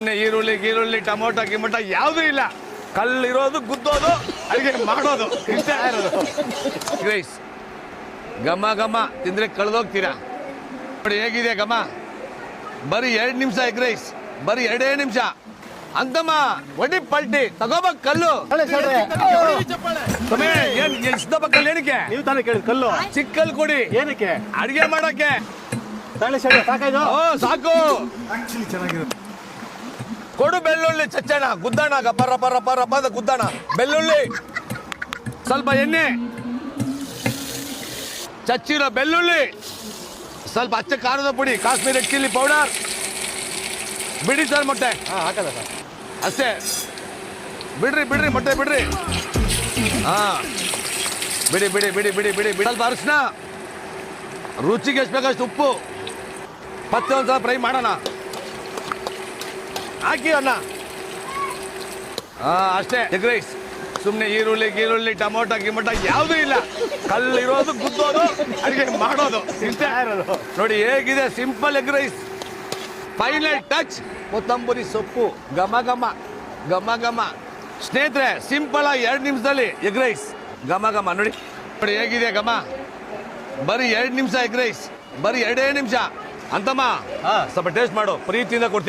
ಈರುಳ್ಳಿ ಗೀರುಳ್ಳಿ ಟೊಮೊಟೊ ಗಿಮೊಟೊ ಯಾವುದೂ ಇಲ್ಲ. ಕಲ್ಲಿರೋದು ಗುದ್ದೋದು ಅಡಿಗೆ ಮಾಡೋದು ಇಷ್ಟೇ ಇರೋದು. ರೈಸ್ ಘಮ ಘಮ ತಿಂದ್ರೆ ಕಳೆದೋಗ್ತೀರಾ. ನೋಡಿ ಹೇಗಿದೆ ಘಮ. ಬರೀ 2 ನಿಮಿಷ ಎಗ್ ರೈಸ್, ಬರೀ 2 ನಿಮಿಷ. ಅಂತಮ್ಮ ಒಡಿ ಪಲ್ಟಿ ತಗೋಬೇಕು ಕಲ್ಲು. ಏನ್ ಇಷ್ಟಪ್ಪ ಕಲ್ಲು ಏನಕ್ಕೆ? ನೀವು ತಾನೇ ಕೇಳಿದ ಕಲ್ಲು. ಚಿಕ್ಕ ಕಲ್ಲು ಕೊಡಿ. ಏನಕ್ಕೆ? ಅಡಿಗೆ ಮಾಡಕ್ಕೆ. ಸಾಕಾಯ್ತು. ಸಾಕು. ಕೊಡು ಬೆಳ್ಳುಳ್ಳಿ ಚಚ್ಚಣ ಗುದ್ದಣ ಪರ ಪರ ಪರ ಪದ ಗುದ್ದಣ. ಬೆಳ್ಳುಳ್ಳಿ ಸ್ವಲ್ಪ ಎಣ್ಣೆ, ಚಚ್ಚಿರೋ ಬೆಳ್ಳುಳ್ಳಿ, ಸ್ವಲ್ಪ ಅಚ್ಚ ಖಾರದ ಪುಡಿ, ಕಾಶ್ಮೀರಿ ರೆಡ್ ಚಿಲ್ಲಿ ಪೌಡರ್, ಬಿಡಿ ಸರ್ ಮೊಟ್ಟೆ. ಹಾಕದ ಸರ್ ಅಷ್ಟೇ. ಬಿಡ್ರಿ ಬಿಡ್ರಿ ಮೊಟ್ಟೆ ಬಿಡ್ರಿ. ಹಾ ಬಿಡಿ ಬಿಡಿ ಬಿಡಿ ಬಿಡಿ ಬಿಡಿ ಬಿಡಿ. ಸ್ವಲ್ಪ ಅರಿಶಿನ, ರುಚಿಗೆ ಎಷ್ಟು ಬೇಕಷ್ಟು ಉಪ್ಪು, ಮತ್ತೆ ಒಂದ್ಸಲ ಫ್ರೈ ಮಾಡೋಣ. ಹಾಕಿ ಅನ್ನ. ಅಷ್ಟೇ ಎಗ್ ರೈಸ್. ಸುಮ್ಮನೆ ಈರುಳ್ಳಿ ಗೀರುಳ್ಳಿ ಟೊಮೊಟೊ ಗಿಮೊಟೊ ಯಾವುದೂ ಇಲ್ಲ. ಕಲ್ಲಿರೋದು ಗುದ್ದೋದು ಅಡಿಗೆ ಮಾಡೋದು ಇಷ್ಟೇ ಇರೋದು. ನೋಡಿ ಹೇಗಿದೆ simple egg rice. Final touch ಕೊತ್ತಂಬರಿ ಸೊಪ್ಪು, ಘಮ ಘಮ ಘಮ ಘಮ. ಸ್ನೇಹಿತರೆ ಸಿಂಪಲ್ ಆಗಿ 2 ನಿಮಿಷದಲ್ಲಿ ಎಗ್ ರೈಸ್ ಘಮ ಘಮ. ನೋಡಿ ನೋಡಿ ಹೇಗಿದೆ ಘಮ. ಬರೀ 2 ನಿಮಿಷ ಎಗ್ ರೈಸ್, ಬರೀ 2 ನಿಮಿಷ. ಅಂತಮ್ಮ ಸ್ವಲ್ಪ ಟೇಸ್ಟ್ ಮಾಡು, ಪ್ರೀತಿಯಿಂದ ಕೊಡ್ತೀನಿ.